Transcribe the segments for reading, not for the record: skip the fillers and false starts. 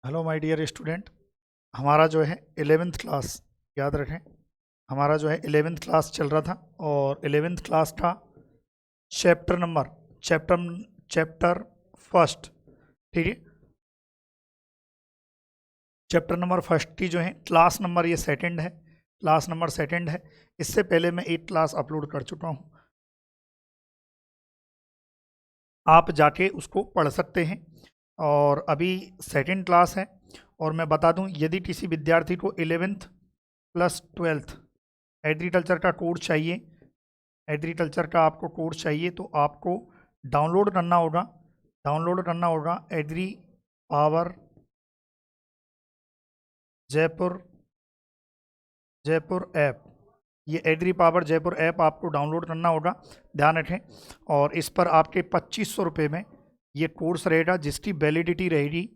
Hello my dear student. हमारा जो है 11th क्लास, याद रखें, हमारा जो है 11th क्लास चल रहा था और 11th क्लास का chapter number chapter chapter first, ठीक है। चैप्टर नंबर फर्स्ट की जो है क्लास नंबर ये सेकंड है, क्लास नंबर सेकंड है। इससे पहले मैं एक क्लास अपलोड कर चुका हूँ, आप जाके उसको पढ़ सकते हैं। और अभी सेकंड क्लास है। और मैं बता दूं, यदि किसी विद्यार्थी को 11th प्लस 12th एग्रीकल्चर का कोर्स चाहिए, एग्रीकल्चर का आपको कोर्स चाहिए तो आपको डाउनलोड करना होगा agri power Jaipur Jaipur app. ये एग्री पावर जयपुर ऐप आपको डाउनलोड करना होगा, ध्यान रखें। और इस पर आपके 2500 रुपये में ये कोर्स रहेगा, जिसकी वैलिडिटी रहेगी,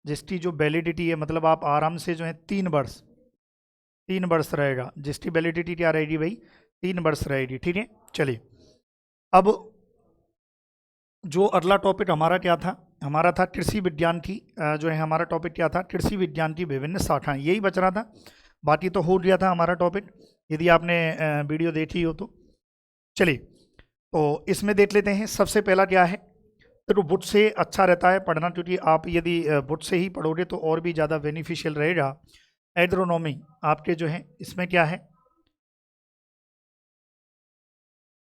जिसकी जो वैलिडिटी है, मतलब आप आराम से जो है 3 वर्ष रहेगा। जिसकी वैलिडिटी क्या रहेगी भाई? 3 वर्ष रहेगी, ठीक है। चलिए, अब जो अगला टॉपिक हमारा क्या था? हमारा था कृषि विज्ञान की जो है हमारा टॉपिक क्या था? कृषि विज्ञान की विभिन्न शाखाएं, यही बच रहा था। बाकी तो हो गया था हमारा टॉपिक, यदि आपने वीडियो देखी हो तो। चलिए, तो इसमें देख लेते हैं। सबसे पहला क्या है? तो बुक से अच्छा रहता है पढ़ना, क्योंकि आप यदि बुक से ही पढ़ोगे तो और भी ज़्यादा बेनिफिशियल रहेगा। एग्रोनॉमी आपके जो है इसमें क्या है?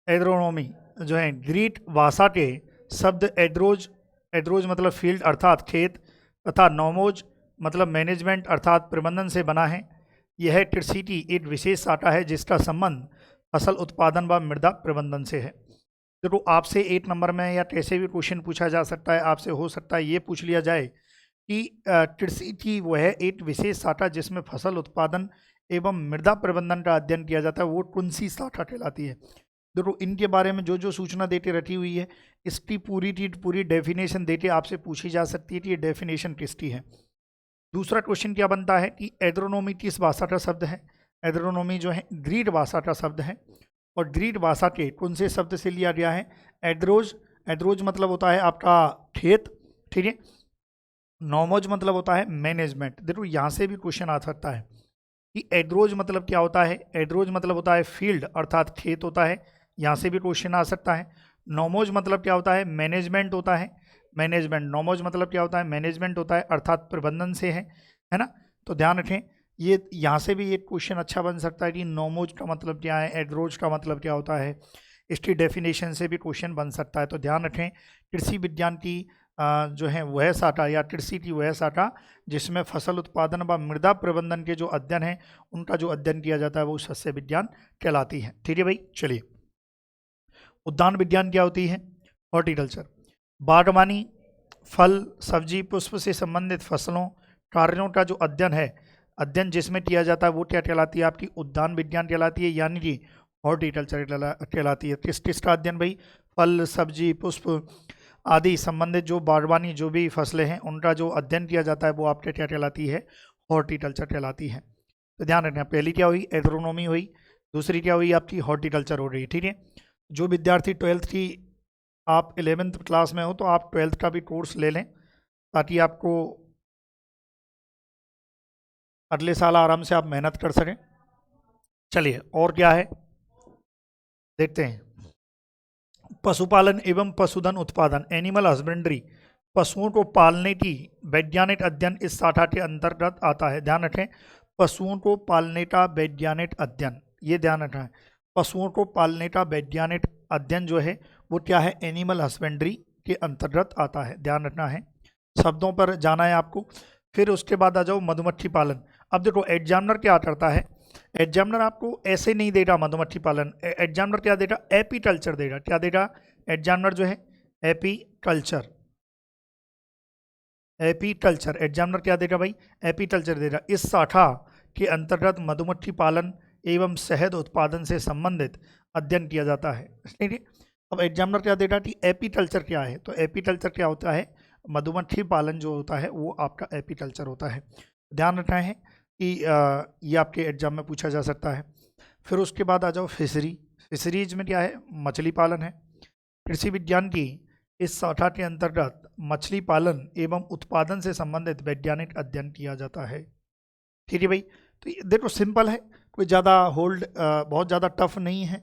एग्रोनॉमी जो है ग्रीक भाषा के शब्द एड्रोज, एड्रोज मतलब फील्ड अर्थात खेत, तथा नोमोज मतलब मैनेजमेंट अर्थात प्रबंधन से बना है। यह कृषि की एक विशेष शाखा है जिसका संबंध फसल उत्पादन व मृदा प्रबंधन से है। देखो, आपसे 1 नंबर में या कैसे भी क्वेश्चन पूछा जा सकता है, आपसे हो सकता है ये पूछ लिया जाए कि कृषि की वह एक विशेष शाखा जिसमें फसल उत्पादन एवं मृदा प्रबंधन का अध्ययन किया जाता है, वो कौन सी शाखा कहलाती है? देखो, इनके बारे में जो जो सूचना देते रखी हुई है, इसकी पूरी की पूरी डेफिनेशन देके आपसे पूछी जा सकती है कि ये डेफिनेशन किसकी है। दूसरा क्वेश्चन क्या बनता है कि एग्रोनॉमी किस भाषा का शब्द है? एग्रोनॉमी जो है ग्रीक भाषा का शब्द है, और ग्रीक भाषा के कौन से शब्द से लिया गया है? एड्रोज। एड्रोज मतलब होता है आपका खेत, ठीक है। नोमोज मतलब होता है मैनेजमेंट। देखो, यहाँ से भी क्वेश्चन आ सकता है कि एड्रोज मतलब क्या होता है? एड्रोज मतलब होता है फील्ड अर्थात खेत होता है, यहाँ से भी क्वेश्चन आ सकता है। नोमोज मतलब क्या होता है? मैनेजमेंट होता है, मैनेजमेंट। नोमोज मतलब क्या होता है? मैनेजमेंट होता है, अर्थात प्रबंधन से है ना। तो ध्यान रखें, ये यहाँ से भी एक क्वेश्चन अच्छा बन सकता है कि नोमोज का मतलब क्या है, एड्रोज का मतलब क्या होता है। इसकी डेफिनेशन से भी क्वेश्चन बन सकता है। तो ध्यान रखें, कृषि विज्ञान की जो है वह शाखा या कृषि की वह शाखा जिसमें फसल उत्पादन व मृदा प्रबंधन के जो अध्ययन है, उनका जो अध्ययन किया जाता है, वो सस्य विज्ञान कहलाती है, ठीक है भाई। चलिए, उद्यान विज्ञान क्या होती है? हॉर्टिकल्चर। बागवानी, फल सब्जी पुष्प से संबंधित फसलों कार्यों का जो अध्ययन है, अध्ययन जिसमें किया जाता है, वो क्या कहलाती है? आपकी उद्यान विज्ञान कहलाती है, यानी कि हॉर्टिकल्चर कहलाती है। किस किस का अध्ययन भाई? फल सब्जी पुष्प आदि संबंधित जो बागवानी जो भी फसलें हैं, उनका जो अध्ययन किया जाता है, वो आपके क्या कहलाती है? हॉर्टिकल्चर कहलाती है। तो ध्यान रखना, पहली क्या हुई? एग्रोनॉमी हुई, दूसरी क्या हुई? आपकी हॉर्टिकल्चर हो रही है, ठीक है। जो विद्यार्थी 12th की, आप 11th क्लास में हो तो आप 12th का भी कोर्स ले लें, ताकि आपको अगले साल आराम से आप मेहनत कर सकें। चलिए, और क्या है देखते हैं। पशुपालन एवं पशुधन उत्पादन, एनिमल हस्बेंड्री, पशुओं को पालने की वैज्ञानिक अध्ययन इस शाखा के अंतर्गत आता है। ध्यान रखें, पशुओं को पालने का वैज्ञानिक अध्ययन, ये ध्यान रखना है। पशुओं को पालने का वैज्ञानिक अध्ययन जो है वो क्या है? एनिमल हस्बेंड्री के अंतर्गत आता है, ध्यान रखना है। शब्दों पर जाना है आपको। फिर उसके बाद आ जाओ मधुमक्खी पालन। अब देखो, एग्जामिनर क्या करता है? एग्जामिनर आपको ऐसे नहीं देगा मधुमक्खी पालन, एग्जामिनर क्या देगा? एपीकल्चर देगा। क्या देगा एग्जामिनर जो है? एपीकल्चर। एपीकल्चर एग्जामिनर क्या देगा भाई? एपीकल्चर देगा। इस शाखा के अंतर्गत मधुमक्खी पालन एवं शहद उत्पादन से संबंधित अध्ययन किया जाता है, ठीक है। अब एग्जामिनर क्या देगा कि एपीकल्चर क्या है? तो एपीकल्चर क्या होता है? मधुमक्खी पालन जो होता है वो आपका एपीकल्चर होता है। ध्यान रखना है कि ये आपके एग्जाम में पूछा जा सकता है। फिर उसके बाद आ जाओ फिशरी। फिशरीज में क्या है? मछली पालन है। कृषि विज्ञान की इस शाखा के अंतर्गत मछली पालन एवं उत्पादन से संबंधित वैज्ञानिक अध्ययन किया जाता है। ठीक है भाई, तो ये देखो सिंपल है, कोई ज़्यादा बहुत ज़्यादा टफ नहीं है।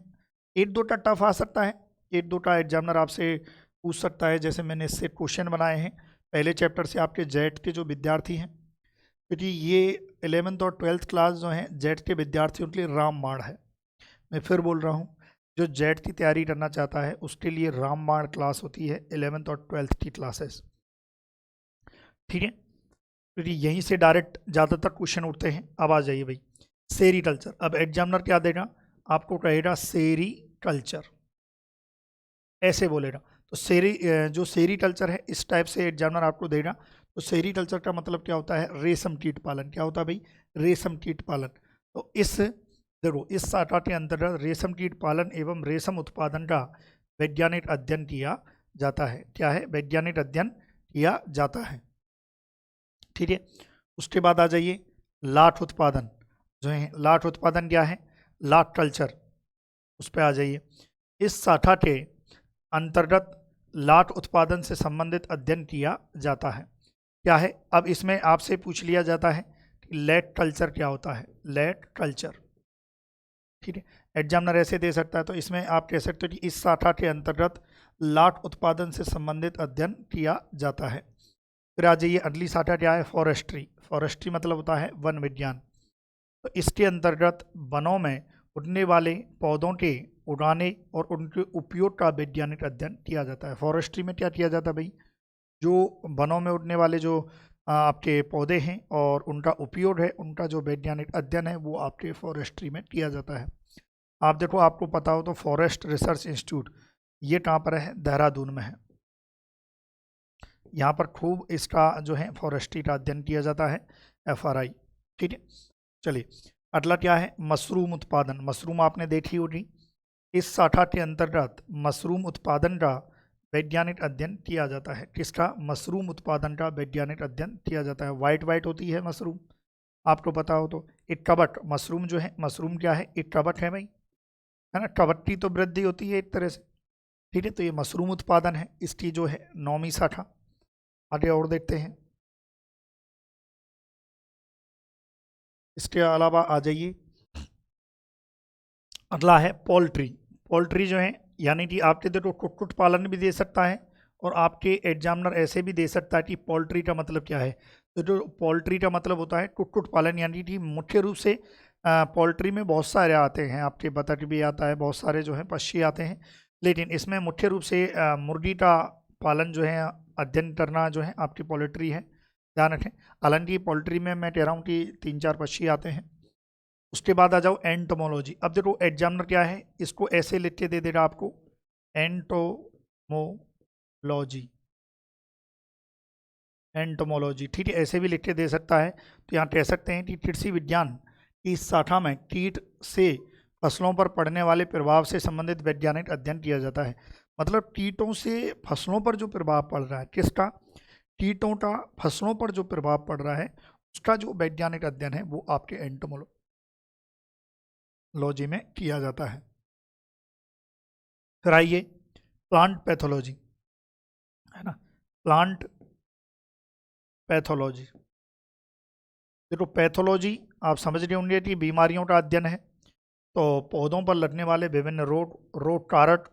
एक दो का टफ आ सकता है, एक दो का एग्जामिनर आपसे पूछ सकता है, जैसे मैंने इससे क्वेश्चन बनाए हैं पहले चैप्टर से आपके जेट के जो विद्यार्थी हैं, क्योंकि ये 11th और 12th क्लास जो हैं जेट के विद्यार्थी उनके लिए रामबाण है। मैं फिर बोल रहा हूँ, जो जेट की तैयारी करना चाहता है उसके लिए रामबाण क्लास होती है 11th और 12th की क्लासेस। ठीक है, क्योंकि यहीं से डायरेक्ट ज़्यादातर क्वेश्चन उठते हैं। अब आ जाइए भाई, सेरीकल्चर। अब एग्जामिनर क्या देगा आपको, कहेगा सेरीकल्चर, ऐसे बोलेगा। तो जो सेरीकल्चर है इस टाइप से एग्जामिनर आपको देगा। तो सेरीकल्चर का मतलब क्या होता है, रेशम कीट पालन। क्या होता है भाई, रेशम कीट पालन। तो देखो इस शाखा के अंतर्गत रेशम कीट पालन एवं रेशम उत्पादन का वैज्ञानिक अध्ययन किया जाता है। क्या है, वैज्ञानिक अध्ययन किया जाता है। ठीक है, उसके बाद आ जाइए लाट उत्पादन। जो है लाट उत्पादन क्या है, लाट कल्चर, उस पर आ जाइए। इस शाखा के अंतर्गत लाट उत्पादन से संबंधित अध्ययन किया जाता है। क्या है, अब इसमें आपसे पूछ लिया जाता है कि लेट कल्चर क्या होता है, लेट कल्चर। ठीक है, एग्जामिनर ऐसे दे सकता है। तो इसमें आप कह सकते हो कि इस शाखा के अंतर्गत लाट उत्पादन से संबंधित अध्ययन किया जाता है। फिर आ जाइए अगली शाखा क्या है, फॉरेस्ट्री। फॉरेस्ट्री मतलब होता है वन विज्ञान। तो इसके अंतर्गत वनों में उड़ने वाले पौधों के उगाने और उनके उपयोग का वैज्ञानिक अध्ययन किया जाता है। फॉरेस्ट्री में क्या किया जाता है भाई, जो वनों में उड़ने वाले जो आपके पौधे हैं और उनका उपयोग है, उनका जो वैज्ञानिक अध्ययन है वो आपके फॉरेस्ट्री में किया जाता है। आप देखो, आपको पता हो तो फॉरेस्ट रिसर्च इंस्टीट्यूट ये कहाँ पर है, देहरादून में है। यहाँ पर खूब इसका जो है फॉरेस्ट्री का अध्ययन किया जाता है, FRI। ठीक है, चलिए अगला क्या है, मशरूम उत्पादन। मशरूम आपने देखी होगी। इस शाखा के अंतर्गत मशरूम उत्पादन का वैज्ञानिक अध्ययन किया जाता है। किसका, मशरूम उत्पादन का वैज्ञानिक अध्ययन किया जाता है। वाइट वाइट होती है मशरूम, आपको पता हो तो। एक कवक मशरूम जो है, मशरूम क्या है, एक कवक है भाई, है ना। कवक की तो वृद्धि होती है एक तरह से। ठीक है, तो ये मशरूम उत्पादन है, इसकी जो है 9वीं शाखा। आगे और देखते हैं। इसके अलावा आ जाइए, अगला है पोल्ट्री। पोल्ट्री जो है यानी कि आपके देखो कुक्कुट पालन भी दे सकता है, और आपके एग्जामिनर ऐसे भी दे सकता है कि पोल्ट्री का मतलब क्या है। तो जो पोल्ट्री का मतलब होता है कुक्कुट पालन, यानी कि मुख्य रूप से पोल्ट्री में बहुत सारे आते हैं, आपके बतख भी आता है, बहुत सारे जो है पक्षी आते हैं, लेकिन इसमें मुख्य रूप से मुर्गी का पालन जो है अध्ययन करना जो है आपकी पोल्ट्री है, ध्यान रखें। हालांकि पोल्ट्री में मैं कह रहा हूँ कि 3-4 पक्षी आते हैं। उसके बाद आ जाओ एंटोमोलॉजी। अब देखो एग्जामिनर क्या है, इसको ऐसे लिख के दे देगा आपको, एंटोमोलॉजी, एंटोमोलॉजी। ठीक है, ऐसे भी लिख के दे सकता है। तो यहाँ कह सकते हैं कि कृषि विज्ञान की इस शाखा में कीट से फसलों पर पड़ने वाले प्रभाव से संबंधित वैज्ञानिक अध्ययन किया जाता है। मतलब कीटों से फसलों पर जो प्रभाव पड़ रहा है, किसका, कीटों का फसलों पर जो प्रभाव पड़ रहा है उसका जो वैज्ञानिक अध्ययन है वो आपके एंटोमोलॉजी में किया जाता है। फिर आइए प्लांट पैथोलॉजी, है ना, प्लांट पैथोलॉजी। देखो पैथोलॉजी आप समझ रहे होंगे कि बीमारियों का अध्ययन है। तो पौधों पर लगने वाले विभिन्न रोग कारक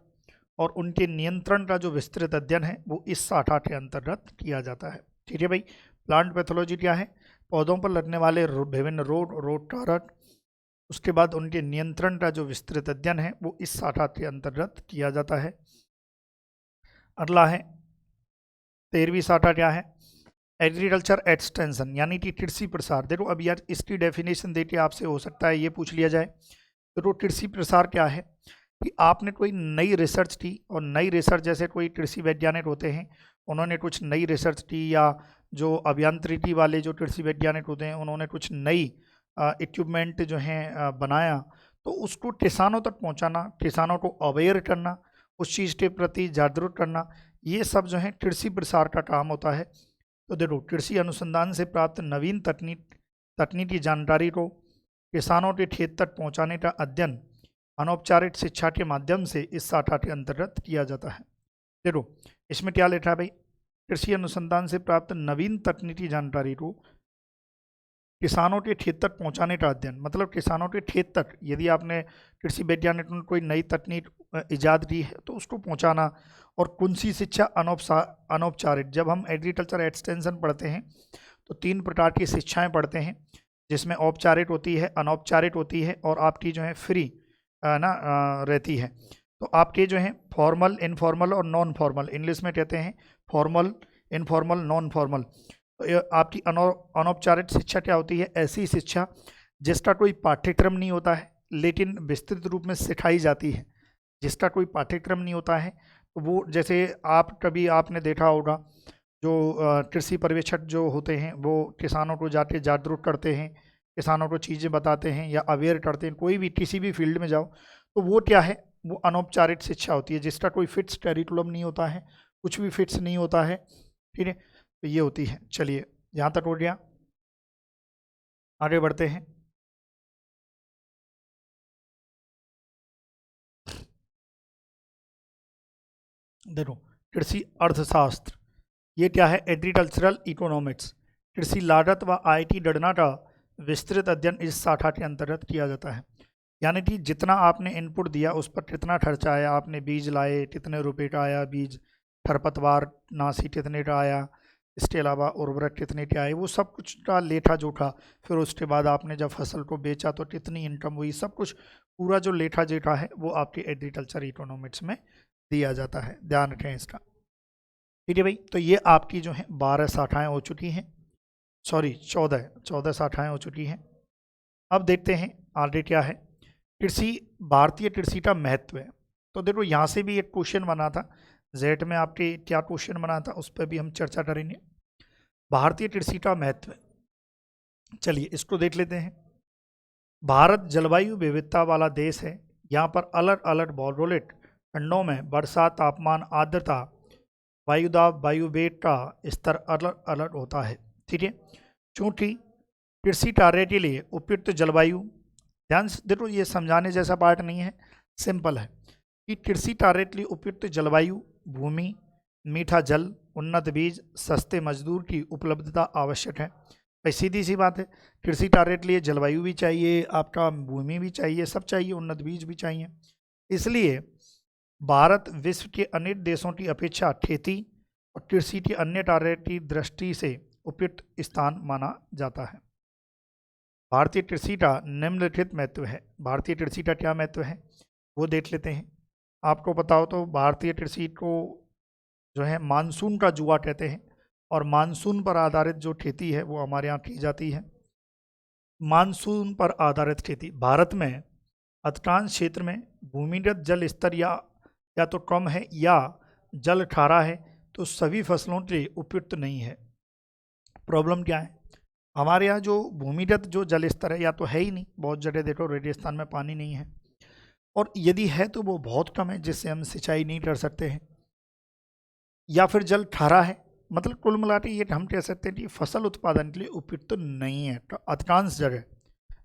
और उनके नियंत्रण का जो विस्तृत अध्ययन है वो इस शाखा के अंतर्गत किया जाता है। ठीक है भाई, प्लांट पैथोलॉजी क्या है, पौधों पर लगने वाले विभिन्न रोग कारक, उसके बाद उनके नियंत्रण का जो विस्तृत अध्ययन है वो इस शाखा के अंतर्गत किया जाता है। अगला है 13वीं शाखा क्या है, एग्रीकल्चर एक्सटेंशन, यानी कि कृषि प्रसार। देखो अब यार इसकी डेफिनेशन देके आपसे हो सकता है ये पूछ लिया जाए। तो कृषि प्रसार क्या है कि आपने कोई नई रिसर्च की, और नई रिसर्च जैसे कोई कृषि वैज्ञानिक होते हैं उन्होंने कुछ नई रिसर्च की, या जो अभियांत्रिकी वाले जो कृषि वैज्ञानिक होते हैं उन्होंने कुछ नई इक्विपमेंट जो हैं बनाया, तो उसको किसानों तक पहुंचाना, किसानों को अवेयर करना, उस चीज़ के प्रति जागरूक करना, ये सब जो है कृषि प्रसार का काम होता है। तो देखो कृषि अनुसंधान से प्राप्त नवीन तकनीकी जानकारी को किसानों के खेत तक पहुंचाने का अध्ययन अनौपचारिक शिक्षा के माध्यम से इस शाखा के अंतर्गत किया जाता है। देखो इसमें क्या लिखा है भाई, कृषि अनुसंधान से प्राप्त नवीन तकनीकी जानकारी को किसानों के खेत तक पहुंचाने का अध्ययन, मतलब किसानों के खेत तक यदि आपने कृषि वैज्ञानिक ने कोई नई तकनीक इजाद की है तो उसको पहुंचाना। और कौन सी शिक्षा अनौपचारिक, जब हम एग्रीकल्चर एक्सटेंशन पढ़ते हैं तो 3 प्रकार की शिक्षाएं पढ़ते हैं, जिसमें औपचारिक होती है, अनौपचारिक होती है और आपकी जो है फ्री रहती है। तो आपके जो है फॉर्मल, इनफॉर्मल और नॉन फॉर्मल, इंग्लिश में कहते हैं फॉर्मल, इनफॉर्मल, नॉन फॉर्मल। तो ये आपकी अनौपचारिक शिक्षा क्या होती है, ऐसी शिक्षा जिसका कोई पाठ्यक्रम नहीं होता है लेकिन विस्तृत रूप में सिखाई जाती है। जिसका कोई पाठ्यक्रम नहीं होता है तो वो, जैसे आप कभी आपने देखा होगा जो कृषि पर्यवेक्षक जो होते हैं वो किसानों को जाके जागरूक करते हैं, किसानों को चीज़ें बताते हैं या अवेयर करते हैं, कोई भी किसी भी फील्ड में जाओ तो वो क्या है, वो अनौपचारिक शिक्षा होती है जिसका कोई फिक्स करिकुलम नहीं होता है, कुछ भी फिक्स नहीं होता है। ठीक है, तो ये होती है। चलिए यहाँ तक हो गया, आगे बढ़ते हैं। देखो, कृषि अर्थशास्त्र, ये क्या है, एग्रीकल्चरल इकोनॉमिक्स। कृषि लागत व आईटी गणना का विस्तृत अध्ययन इस शाखा के अंतर्गत किया जाता है। यानी कि जितना आपने इनपुट दिया उस पर कितना खर्चा आया, आपने बीज लाए कितने रुपए का आया बीज, खरपतवार नाशी कितने का आया, इसके अलावा उर्वरक कितने के आए, वो सब कुछ का लेखा जोखा, फिर उसके बाद आपने जब फसल को बेचा तो कितनी इनकम हुई, सब कुछ पूरा जो लेखा जोखा है वो आपके एग्रीकल्चर इकोनॉमिक्स में दिया जाता है, ध्यान रखें इसका। ठीक है भाई, तो ये आपकी जो है 12 शाखाएँ हो चुकी हैं, सॉरी 14 शाखाएँ हो चुकी हैं। अब देखते हैं आगे क्या है, कृषि, भारतीय कृषि का महत्व है। तो देखो यहाँ से भी एक क्वेश्चन बना था, जेट में आपके क्या क्वेश्चन बना था उस पर भी हम चर्चा करेंगे। भारतीय कृषि का महत्व, चलिए इसको देख लेते हैं। भारत जलवायु विविधता वाला देश है, यहाँ पर अलग अलग भौगोलिक खंडों में वर्षा, तापमान, आर्द्रता, वायुदाब, वायुवेग का स्तर अलग अलग होता है। ठीक है, चूँकि कृषि कार्य के लिए उपयुक्त जलवायु, ध्यान से देखो ये समझाने जैसा पार्ट नहीं है, सिंपल है कि कृषि कार्य के लिए उपयुक्त जलवायु, भूमि, मीठा जल, उन्नत बीज, सस्ते मजदूर की उपलब्धता आवश्यक है। भाई सीधी सी बात है, कृषि कार्य के लिए जलवायु भी चाहिए, आपका भूमि भी चाहिए, सब चाहिए, उन्नत बीज भी चाहिए। इसलिए भारत विश्व के अनेक देशों की अपेक्षा खेती और कृषि के अन्य कार्य की दृष्टि से उपयुक्त स्थान माना जाता है। भारतीय कृषि का निम्नलिखित महत्व है। भारतीय कृषि का क्या महत्व है वो देख लेते हैं। आपको पता हो तो भारतीय कृषि को जो है मानसून का जुआ कहते हैं, और मानसून पर आधारित जो खेती है वो हमारे यहाँ की जाती है। मानसून पर आधारित खेती, भारत में अधिकांश क्षेत्र में भूमिगत जल स्तर या तो कम है या जल खारा है, तो सभी फसलों के लिए उपयुक्त नहीं है। प्रॉब्लम क्या है, हमारे यहाँ जो भूमिगत जो जल स्तर है या तो है ही नहीं, बहुत जगह देखो रेगिस्तान में पानी नहीं है, और यदि है तो वो बहुत कम है जिससे हम सिंचाई नहीं कर सकते हैं, या फिर जल खारा है। मतलब कुल मिला के ये हम कह सकते हैं कि फसल उत्पादन के लिए उपयुक्त तो नहीं है अधिकांश जगह।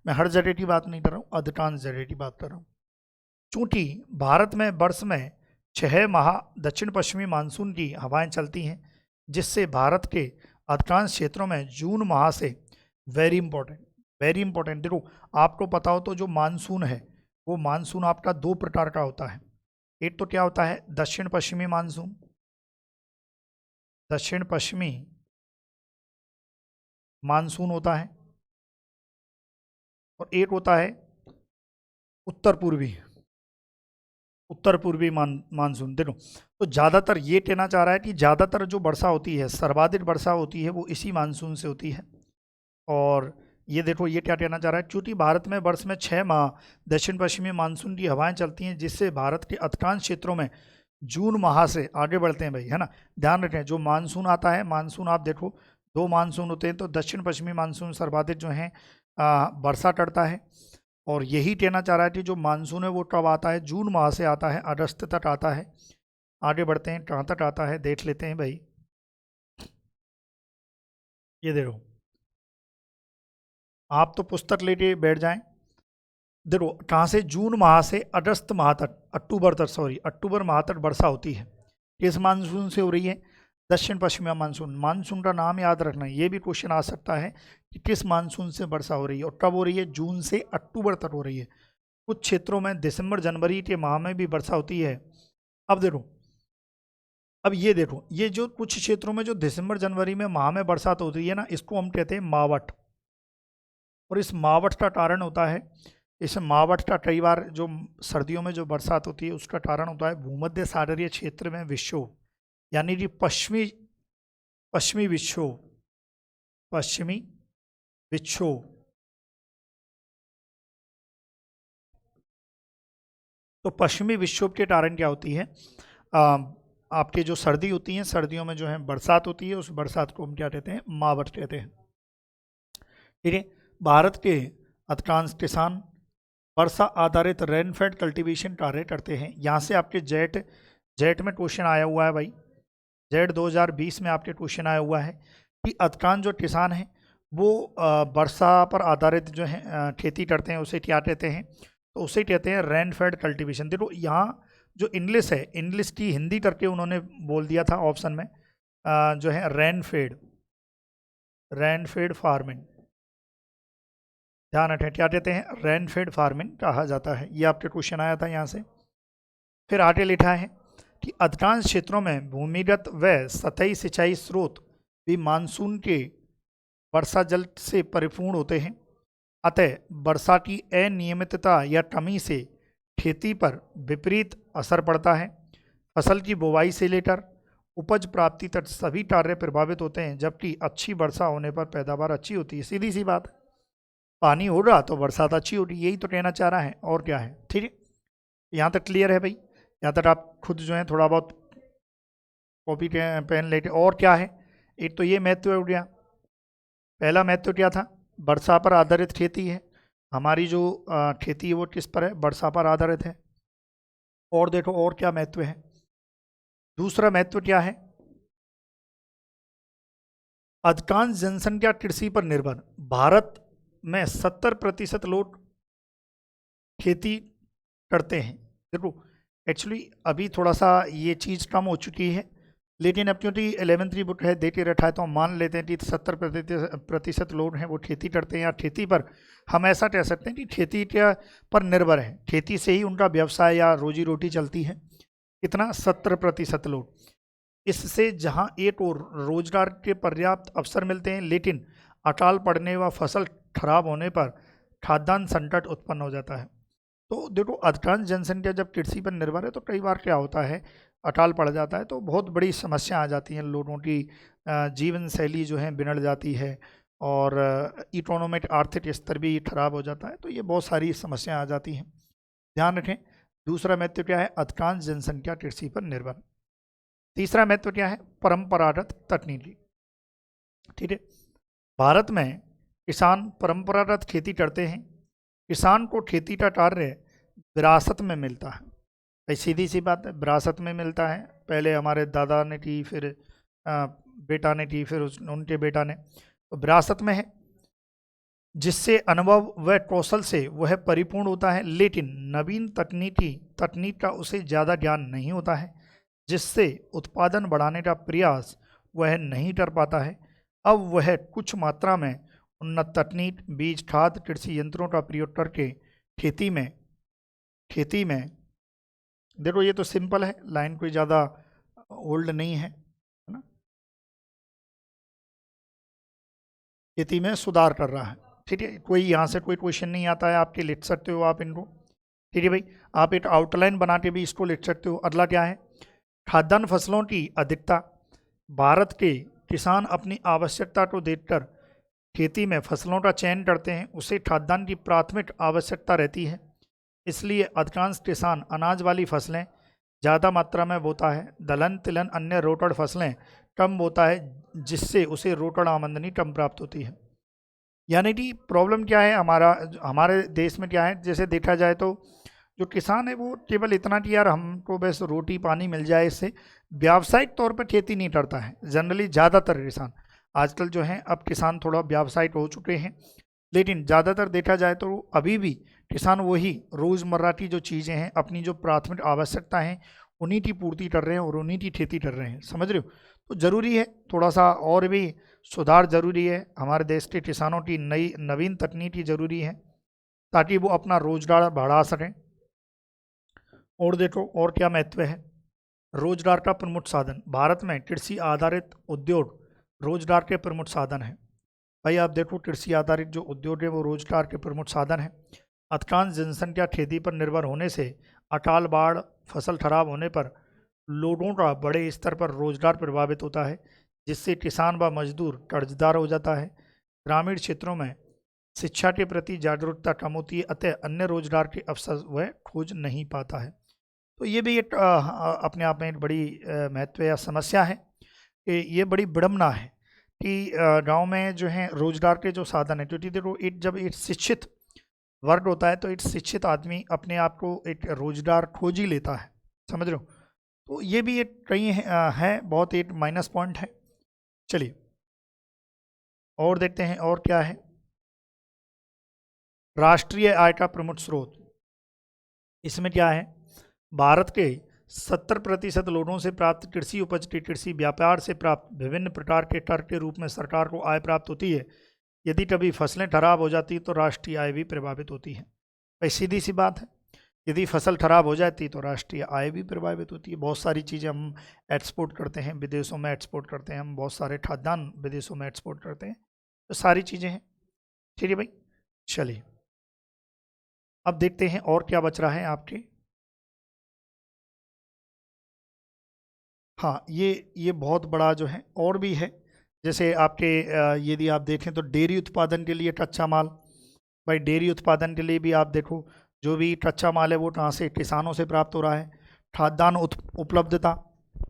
मैं हर जगह की बात नहीं कर रहा हूँ, अधिकांश जगह की बात कर रहा हूँ। चूँकि भारत में वर्ष में 6 माह दक्षिण पश्चिमी मानसून की हवाएं चलती हैं, जिससे भारत के अधिकांश क्षेत्रों में जून माह से, वेरी इंपॉर्टेंट देखो, आपको पता हो तो जो मानसून है वो मानसून आपका 2 प्रकार का होता है। एक तो क्या होता है, दक्षिण पश्चिमी मानसून, दक्षिण पश्चिमी मानसून होता है, और एक होता है उत्तर पूर्वी मानसून। देखो, तो ज़्यादातर ये कहना चाह रहा है कि ज़्यादातर जो वर्षा होती है, सर्वाधिक वर्षा होती है वो इसी मानसून से होती है। और ये देखो ये क्या कहना चाह रहा है, चूँकि भारत में वर्ष में 6 माह दक्षिण पश्चिमी मानसून की हवाएं चलती हैं, जिससे भारत के अधिकांश क्षेत्रों में जून माह से, आगे बढ़ते हैं भाई, है ना, ध्यान रखें, जो मानसून आता है, मानसून आप देखो 2 मानसून होते हैं, तो दक्षिण पश्चिमी मानसून सर्वाधिक जो है वर्षा करता है। और यही कहना चाह रहा है कि जो मानसून है वो कब आता है, जून माह से आता है, अगस्त तक आता है। आगे बढ़ते हैं, कहाँ तक आता है देख लेते हैं भाई। ये देखो, आप तो पुस्तक लेके बैठ जाएं, देखो कहाँ से, जून माह से अगस्त माह तक, अक्टूबर माह तक वर्षा होती है। किस मानसून से हो रही है? दक्षिण पश्चिमी मानसून। मानसून का नाम याद रखना है, ये भी क्वेश्चन आ सकता है कि किस मानसून से वर्षा हो रही है और कब हो रही है? जून से अक्टूबर तक हो रही है। कुछ क्षेत्रों में दिसंबर जनवरी के माह में भी वर्षा होती है। अब देखो, अब ये देखो, ये जो कुछ क्षेत्रों में जो दिसंबर जनवरी में माह में बरसात होती है ना, इसको हम कहते हैं मावठ। और इस मावठ का कारण होता है, इस मावठ का कई बार जो सर्दियों में जो बरसात होती है उसका कारण होता है भूमध्य सागरीय क्षेत्र में विक्षोभ, यानी कि पश्चिमी पश्चिमी विक्षोभ, पश्चिमी विक्षोभ। तो पश्चिमी विक्षोभ के कारण क्या होती है, आपके जो सर्दी होती है, सर्दियों में जो है बरसात होती है, उस बरसात को हम क्या कहते हैं? मावठ कहते हैं। ठीक है। भारत के अधिकांश किसान वर्षा आधारित रेनफेड कल्टीवेशन कार्य करते हैं। यहाँ से आपके जेट जेट में क्वेश्चन आया हुआ है भाई, जेट 2020 में आपके क्वेश्चन आया हुआ है कि अधिकांश जो किसान हैं वो वर्षा पर आधारित जो है खेती करते हैं, उसे क्या कहते हैं? तो उसे कहते हैं रेनफेड कल्टीवेशन। देखो यहाँ जो इंग्लिश है, इंग्लिश की हिंदी करके उन्होंने बोल दिया था ऑप्शन में, जो है रेनफेड फार्मिंग। ध्यान रखें, क्या कहते हैं? रेनफेड फार्मिंग कहा जाता है। ये आपके क्वेश्चन आया था यहाँ से। फिर आगे लिखा है कि अधिकांश क्षेत्रों में भूमिगत व सतही सिंचाई स्रोत भी मानसून के वर्षा जल से परिपूर्ण होते हैं। अतः वर्षा की अनियमितता या कमी से खेती पर विपरीत असर पड़ता है। फसल की बुवाई से लेकर उपज प्राप्ति तक सभी कार्य प्रभावित होते हैं, जबकि अच्छी वर्षा होने पर पैदावार अच्छी होती है। सीधी सी बात, पानी होगा तो बरसात अच्छी होगी, यही तो कहना चाह रहा है, और क्या है? ठीक है, यहाँ तक क्लियर है भाई? यहाँ तक आप खुद जो है थोड़ा बहुत कॉपी पेन लेके, और क्या है? एक तो ये महत्व हो गया। पहला महत्व क्या था? वर्षा पर आधारित खेती है। हमारी जो खेती है वो किस पर है? वर्षा पर आधारित है। और देखो और क्या महत्व है। दूसरा महत्व क्या है? अधिकांश जनसंख्या कृषि पर निर्भर। भारत में 70% लोग खेती करते हैं। देखो एक्चुअली अभी थोड़ा सा ये चीज़ कम हो चुकी है, लेकिन अब क्योंकि 11वीं बुक है, देते रखा है, तो हम मान लेते हैं कि 70% लोग हैं वो खेती करते हैं, या खेती पर हम ऐसा कह सकते हैं कि खेती के पर निर्भर है, खेती से ही उनका व्यवसाय या रोजी रोटी चलती है। कितना? 70% लोग। इससे जहां एक और रोजगार के पर्याप्त अवसर मिलते हैं, लेकिन अकाल पड़ने व फसल खराब होने पर खाद्यान्न संकट उत्पन्न हो जाता है। तो देखो अधिकांश जनसंख्या जब कृषि पर निर्भर है तो कई बार क्या होता है, अकाल पड़ जाता है, तो बहुत बड़ी समस्या आ जाती हैं। लोगों की जीवन शैली जो है बिगड़ जाती है, और इकोनॉमिक आर्थिक स्तर भी खराब हो जाता है। तो ये बहुत सारी समस्याएं आ जाती हैं, ध्यान रखें। दूसरा महत्व क्या है? अधिकांश जनसंख्या कृषि पर निर्भर। तीसरा महत्व क्या है? परंपरागत तकनीकी। ठीक है, भारत में किसान परंपरागत खेती करते हैं। किसान को खेती का कार्य विरासत में मिलता है। भाई सीधी सी बात है, विरासत में मिलता है। पहले हमारे दादा ने की, फिर बेटा ने की, फिर उनके बेटा ने, तो विरासत में है, जिससे अनुभव व कौशल से वह परिपूर्ण होता है। लेकिन नवीन तकनीक का उसे ज़्यादा ज्ञान नहीं होता है, जिससे उत्पादन बढ़ाने का प्रयास वह नहीं कर पाता है। अब वह कुछ मात्रा में उन्नत तकनीक, बीज, खाद, कृषि यंत्रों का प्रयोग करके खेती में देखो ये तो सिंपल है, लाइन कोई ज़्यादा ओल्ड नहीं है ना, खेती में सुधार कर रहा है। ठीक है, कोई यहाँ से कोई क्वेश्चन नहीं आता है आपके, लिख सकते हो आप इनको। ठीक है भाई, आप एक आउटलाइन बना के भी इसको लिख सकते हो। अगला क्या है? खाद्यान्न फसलों की अधिकता। भारत के किसान अपनी आवश्यकता को देखकर खेती में फसलों का चयन करते हैं, उसे खाद्यान्न की प्राथमिक आवश्यकता रहती है। इसलिए अधिकांश किसान अनाज वाली फसलें ज़्यादा मात्रा में बोता है, दलहन, तिलहन, अन्य रोटड़ फसलें कम बोता है, जिससे उसे रोटड़ आमदनी कम प्राप्त होती है। यानी कि प्रॉब्लम क्या है हमारे देश में क्या है, जैसे देखा जाए तो जो किसान है वो केवल इतना कि यार हमको बस रोटी पानी मिल जाए, इससे व्यावसायिक तौर पर खेती नहीं करता है जनरली। ज़्यादातर किसान आजकल जो हैं, अब किसान थोड़ा व्यावसायिक हो चुके हैं, लेकिन ज़्यादातर देखा जाए तो अभी भी किसान वही रोज़मर्रा की जो चीज़ें हैं, अपनी जो प्राथमिक आवश्यकता हैं उन्हीं की पूर्ति कर रहे हैं और उन्हीं की खेती कर रहे हैं, समझ रहे हो। तो ज़रूरी है थोड़ा सा और भी सुधार ज़रूरी है, हमारे देश के किसानों की नई नवीन तकनीकी ज़रूरी है ताकि वो अपना रोजगार बढ़ा सकें। और देखो और क्या महत्व है, रोजगार का प्रमुख साधन, भारत में कृषि आधारित उद्योग रोजगार के प्रमुख साधन है। भाई आप देखो कृषि आधारित जो उद्योग है वो रोजगार के प्रमुख साधन है। अधिकांश जनसंख्या खेती पर निर्भर होने से अकाल बाढ़, फसल खराब होने पर लोगों का बड़े स्तर पर रोजगार प्रभावित होता है, जिससे किसान व मजदूर कर्जदार हो जाता है। ग्रामीण क्षेत्रों में शिक्षा के प्रति जागरूकता कम होती है, अतः अन्य रोजगार के अवसर वह खोज नहीं पाता है। तो ये भी एक अपने आप में एक बड़ी महत्व या समस्या है कि ये बड़ी विडम्बना है कि गांव में जो है रोजगार के जो साधन है, क्योंकि देखो एक जब एक शिक्षित वर्ग होता है तो एक शिक्षित आदमी अपने आप को एक रोजगार खोज ही लेता है, समझ रहे हो। तो ये भी एक कहीं है बहुत एक माइनस पॉइंट है। चलिए और देखते हैं और क्या है। राष्ट्रीय आय का प्रमुख स्रोत, इसमें क्या है, भारत के 70% लोगों से प्राप्त कृषि उपज के कृषि व्यापार से प्राप्त विभिन्न प्रकार के कर के रूप में सरकार को आय प्राप्त होती है। यदि कभी फसलें खराब हो जाती तो राष्ट्रीय आय भी प्रभावित होती है। भाई सीधी सी बात है, यदि फसल खराब हो जाती तो राष्ट्रीय आय भी प्रभावित होती है। बहुत सारी चीज़ें हम एक्सपोर्ट करते हैं, विदेशों में एक्सपोर्ट करते हैं, हम बहुत सारे खाद्यान्न विदेशों में एक्सपोर्ट करते हैं, तो सारी चीज़ें हैं। ठीक है भाई, चलिए अब देखते हैं और क्या बच रहा है आपके। हाँ ये बहुत बड़ा जो है और भी है, जैसे आपके यदि आप देखें तो डेयरी उत्पादन के लिए कच्चा माल, भाई डेयरी उत्पादन के लिए भी आप देखो जो भी कच्चा माल है वो कहाँ से, किसानों से प्राप्त हो रहा है। खाद्यान्न उपलब्धता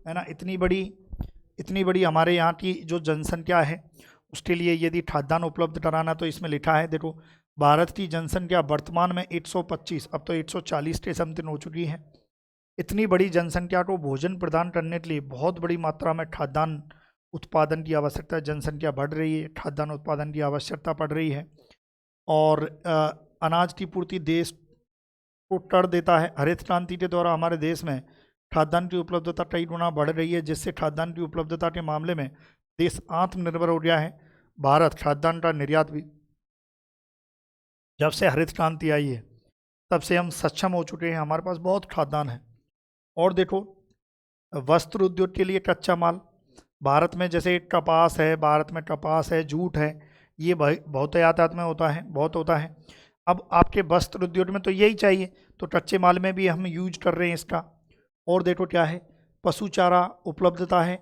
है ना, इतनी बड़ी हमारे यहाँ की जो जनसंख्या है उसके लिए यदि खाद्यान्न उपलब्ध कराना, तो इसमें लिखा है देखो भारत की जनसंख्या वर्तमान में 125, अब तो 140 के समथिंग हो चुकी है। इतनी बड़ी जनसंख्या को भोजन प्रदान करने के लिए बहुत बड़ी मात्रा में खाद्यान्न उत्पादन की आवश्यकता है। जनसंख्या बढ़ रही है, खाद्यान्न उत्पादन की आवश्यकता पड़ रही है और अनाज की पूर्ति देश को कर देता है। हरित क्रांति के द्वारा हमारे देश में खाद्यान्न की उपलब्धता कई गुना बढ़ रही है, जिससे खाद्यान्न की उपलब्धता के मामले में देश आत्मनिर्भर हो गया है। भारत खाद्यान्न का निर्यात भी जब से हरित क्रांति आई है तब से हम सक्षम हो चुके हैं, हमारे पास बहुत खाद्यान्न है। और देखो वस्त्र उद्योग के लिए कच्चा माल, भारत में जैसे कपास है, भारत में कपास है, जूट है, ये बहुत यातायात में होता है, बहुत होता है। अब आपके वस्त्र उद्योग में तो यही चाहिए, तो कच्चे माल में भी हम यूज कर रहे हैं इसका। और देखो क्या है, पशु चारा उपलब्धता है,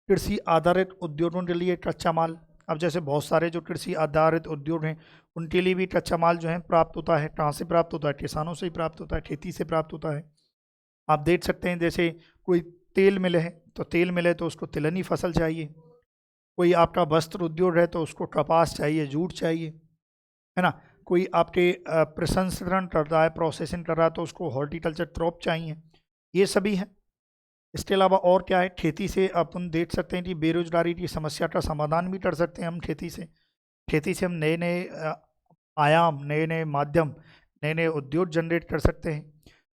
कृषि आधारित उद्योगों के लिए कच्चा माल। अब जैसे बहुत सारे जो कृषि आधारित उद्योग हैं उनके लिए भी कच्चा माल जो है प्राप्त होता है। कहाँ से प्राप्त होता है, किसानों से ही प्राप्त होता है, खेती से प्राप्त होता है। आप देख सकते हैं जैसे कोई तेल मिल है तो तेल मिले तो उसको तिलहनी फसल चाहिए, कोई आपका वस्त्र उद्योग है तो उसको कपास चाहिए, जूट चाहिए, है ना। कोई आपके प्रसंस्करण कर रहा है, प्रोसेसिंग कर रहा है तो उसको हॉर्टिकल्चर क्रॉप चाहिए, ये सभी है। इसके अलावा और क्या है, खेती से अपन देख सकते हैं कि बेरोजगारी की समस्या का समाधान भी कर सकते हैं हम खेती से हम नए नए आयाम, नए नए माध्यम, नए नए उद्योग जनरेट कर सकते हैं,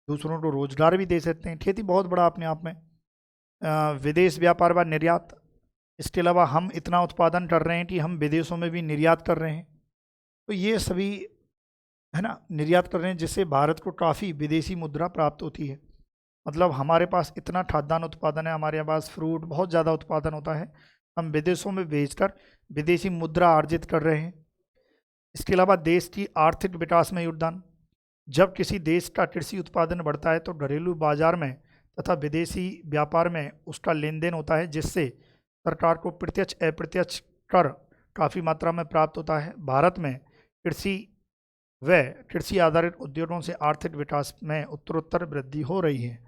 दूसरों को रोजगार भी दे सकते हैं। खेती बहुत बड़ा अपने आप में। विदेश व्यापार व निर्यात, इसके अलावा हम इतना उत्पादन कर रहे हैं कि हम विदेशों में भी निर्यात कर रहे हैं, तो ये सभी है ना, निर्यात कर रहे हैं, जिससे भारत को काफ़ी विदेशी मुद्रा प्राप्त होती है। मतलब हमारे पास इतना खाद्यान्न उत्पादन है, हमारे पास फ्रूट बहुत ज़्यादा उत्पादन होता है, हम विदेशों में बेचकर विदेशी मुद्रा अर्जित कर रहे हैं। इसके अलावा देश की आर्थिक विकास में योगदान, जब किसी देश का कृषि उत्पादन बढ़ता है तो घरेलू बाजार में तथा विदेशी व्यापार में उसका लेन देन होता है, जिससे सरकार को प्रत्यक्ष अप्रत्यक्ष कर काफ़ी मात्रा में प्राप्त होता है। भारत में कृषि व कृषि आधारित उद्योगों से आर्थिक विकास में उत्तरोत्तर वृद्धि हो रही है।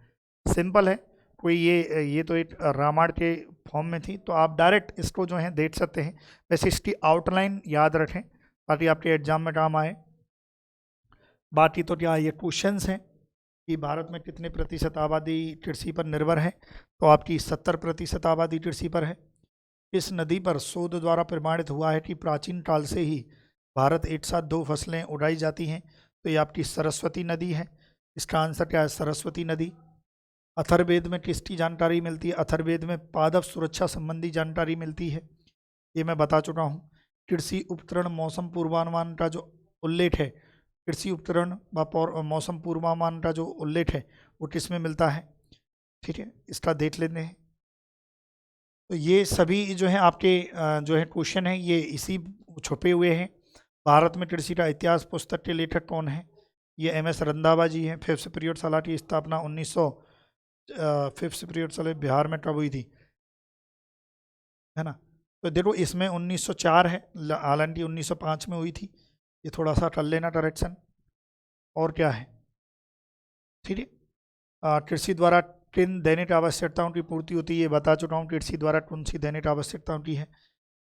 सिंपल है, कोई ये तो एक रामायण के फॉर्म में थी, तो आप डायरेक्ट इसको जो है देख सकते हैं। वैसे इसकी आउटलाइन याद रखें ताकि आपके एग्जाम में काम आए। बाकी तो क्या ये क्वेश्चंस हैं कि भारत में कितने प्रतिशत आबादी कृषि पर निर्भर है, तो आपकी 70% आबादी कृषि पर है। इस नदी पर शोध द्वारा प्रमाणित हुआ है कि प्राचीन काल से ही भारत एक साथ 2 फसलें उगाई जाती हैं, तो ये आपकी सरस्वती नदी है। इसका आंसर क्या है, सरस्वती नदी। अथर्ववेद में किसकी जानकारी मिलती है? अथर्ववेद में पादप सुरक्षा संबंधी जानकारी मिलती है, ये मैं बता चुका हूँ। कृषि उपकरण मौसम पूर्वानुमान का जो उल्लेख है, कृषि उपकरण व मौसम पूर्वानुमान का जो उल्लेख है वो किस में मिलता है? ठीक है, इसका देख लेते हैं। तो ये सभी जो है आपके जो है क्वेश्चन है ये इसी छुपे हुए हैं। भारत में कृषि का इतिहास पुस्तक के लेखक कौन है? ये MS रंधावा जी हैं। फिफ्थ पीरियड सलाह की स्थापना 1900 फिफ्थ पीरियड सलाह बिहार में कब हुई थी, है ना? तो देखो इसमें 1904 है, हालांकि 1905 में हुई थी। ये थोड़ा सा कर लेना करेक्शन। और क्या है, ठीक है। कृषि द्वारा किन दैनिक आवश्यकताओं की पूर्ति होती है, ये बता चुका हूँ। कृषि द्वारा कौन सी दैनिक आवश्यकताओं की है?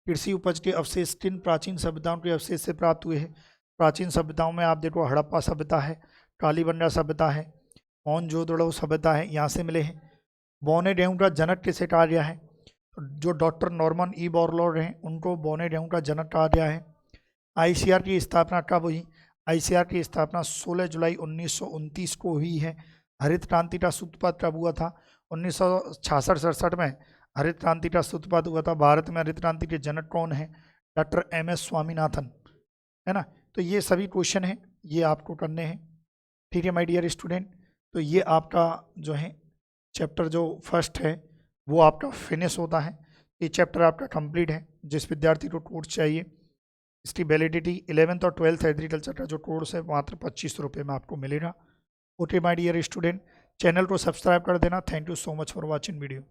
कृषि उपज के अवशेष किन प्राचीन सभ्यताओं के अवशेष से प्राप्त हुए हैं? प्राचीन सभ्यताओं में आप देखो हड़प्पा सभ्यता है, कालीबंगा सभ्यता है, मोहनजोदड़ो सभ्यता है, यहाँ से मिले हैं। बौने गेहूं का जनक किसे कहा गया है? जो डॉक्टर नॉर्मन ई बोरलॉग हैं उनको बौने गेहूं का जनक कहा गया है। ICAR की स्थापना कब हुई? ICAR की स्थापना 16 जुलाई 1929 को हुई है। हरित क्रांति का सूत्रपात कब हुआ था? 1966-67 में हरित क्रांति का सूत्रपात हुआ था। भारत में हरित क्रांति के जनक कौन है? डॉक्टर MS स्वामीनाथन, है ना? तो ये सभी क्वेश्चन हैं, ये आपको करने हैं, ठीक है माय डियर स्टूडेंट। तो ये आपका जो है चैप्टर जो फर्स्ट है वो आपका फिनिश होता है। ये चैप्टर आपका कंप्लीट है। जिस विद्यार्थी को कोर्स चाहिए, इसकी वैलिडिटी 11th और 12th एग्रीकल्चर का जो कोर्स है मात्र 25 रुपये में आपको मिलेगा। Okay my dear student, channel को सब्सक्राइब कर देना। Thank you so much for watching video.